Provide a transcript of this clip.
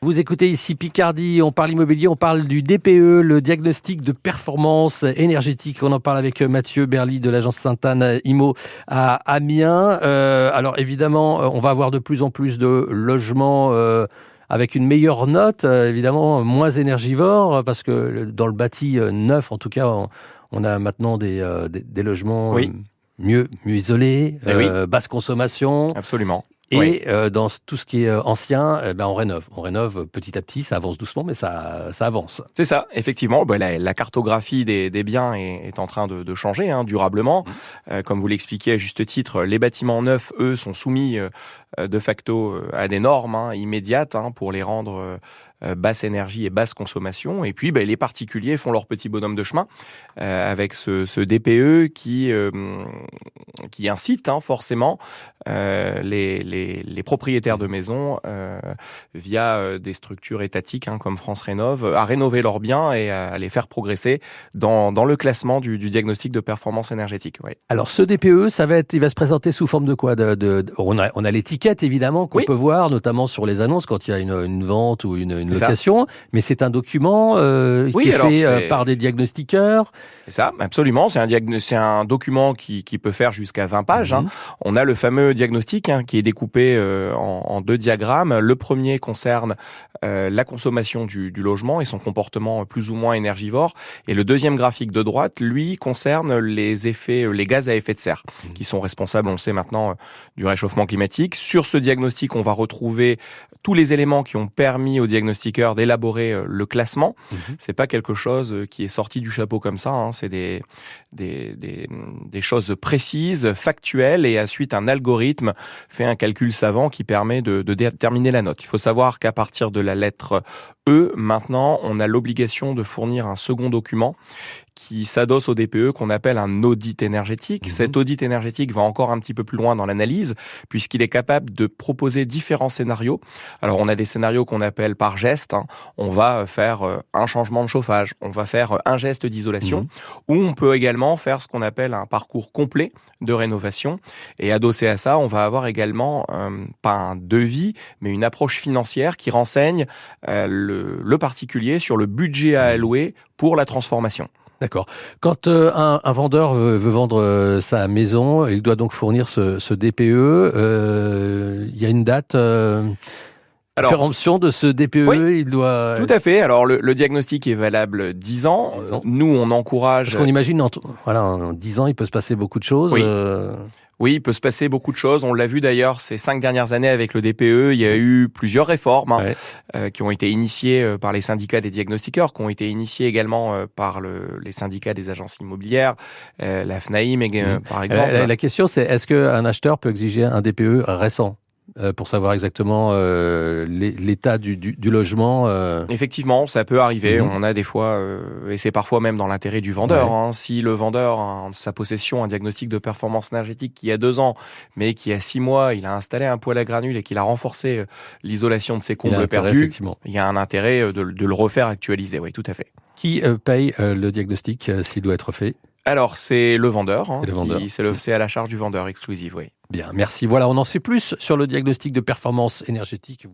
Vous écoutez ici Picardie, on parle immobilier, on parle du DPE, le diagnostic de performance énergétique. On en parle avec Mathieu Berly de l'agence Sainte-Anne Immo à Amiens. Alors évidemment, on va avoir de plus en plus de logements avec une meilleure note, évidemment moins énergivores, parce que dans le bâti neuf, en tout cas, on a maintenant des logements Oui. mieux isolés, Oui. basse consommation. Absolument. Et Oui. dans tout ce qui est ancien, on rénove. On rénove petit à petit, ça avance doucement, mais ça avance. C'est ça, effectivement. La cartographie des biens est en train de changer durablement. Comme vous l'expliquez à juste titre, les bâtiments neufs, eux, sont soumis de facto à des normes immédiates pour les rendre basse énergie et basse consommation. Et puis, les particuliers font leur petit bonhomme de chemin avec ce DPE qui incite forcément les propriétaires de maisons via des structures étatiques comme France Rénov à rénover leurs biens et à les faire progresser dans le classement du diagnostic de performance énergétique. Oui. Alors ce DPE, il va se présenter sous forme de quoi? On a l'étiquette évidemment qu'on peut voir, notamment sur les annonces quand il y a une vente ou une location, mais c'est un document qui est fait par des diagnostiqueurs. C'est ça, absolument. C'est un document qui peut faire jusqu'à 20 pages. On a le fameux diagnostic qui est découpé en deux diagrammes. Le premier concerne la consommation du logement et son comportement plus ou moins énergivore. Et le deuxième graphique de droite, lui, concerne les gaz à effet de serre, qui sont responsables, on le sait maintenant, du réchauffement climatique. Sur ce diagnostic, on va retrouver tous les éléments qui ont permis aux diagnostiqueurs d'élaborer le classement. C'est pas quelque chose qui est sorti du chapeau comme ça. C'est des choses précises, factuelles, et ensuite un algorithme fait un calcul savant qui permet de déterminer la note. Il faut savoir qu'à partir de la lettre E, maintenant, on a l'obligation de fournir un second document qui s'adosse au DPE qu'on appelle un audit énergétique. Cet audit énergétique va encore un petit peu plus loin dans l'analyse puisqu'il est capable de proposer différents scénarios. Alors on a des scénarios qu'on appelle par geste. On va faire un changement de chauffage, on va faire un geste d'isolation, ou on peut également faire ce qu'on appelle un parcours complet de rénovation. Et adossé à ça, on va avoir également pas un devis, mais une approche financière qui renseigne le particulier sur le budget à allouer pour la transformation. D'accord. Quand un vendeur veut vendre sa maison, il doit donc fournir ce DPE. Il y a une date péremption de ce DPE. Oui, il doit... Tout à fait. Alors le diagnostic est valable 10 ans. 10 ans. Nous, on encourage... Parce qu'on imagine, en 10 ans, il peut se passer beaucoup de choses. Oui, il peut se passer beaucoup de choses. On l'a vu d'ailleurs ces 5 dernières années avec le DPE. Il y a eu plusieurs réformes qui ont été initiées par les syndicats des diagnostiqueurs, qui ont été initiées également par les syndicats des agences immobilières, la FNAIM par exemple. La question, c'est est-ce qu'un acheteur peut exiger un DPE récent pour savoir exactement l'état du logement Effectivement, ça peut arriver. On a des fois, et c'est parfois même dans l'intérêt du vendeur, si le vendeur a en sa possession un diagnostic de performance énergétique qui a 2 ans, mais qui a 6 mois, il a installé un poêle à granules et qu'il a renforcé l'isolation de ses combles perdus, il y a un intérêt de le refaire actualiser. Oui, tout à fait. Qui paye le diagnostic s'il doit être fait? Alors, c'est le vendeur. C'est à la charge du vendeur exclusive, oui. Bien, merci. Voilà, on en sait plus sur le diagnostic de performance énergétique.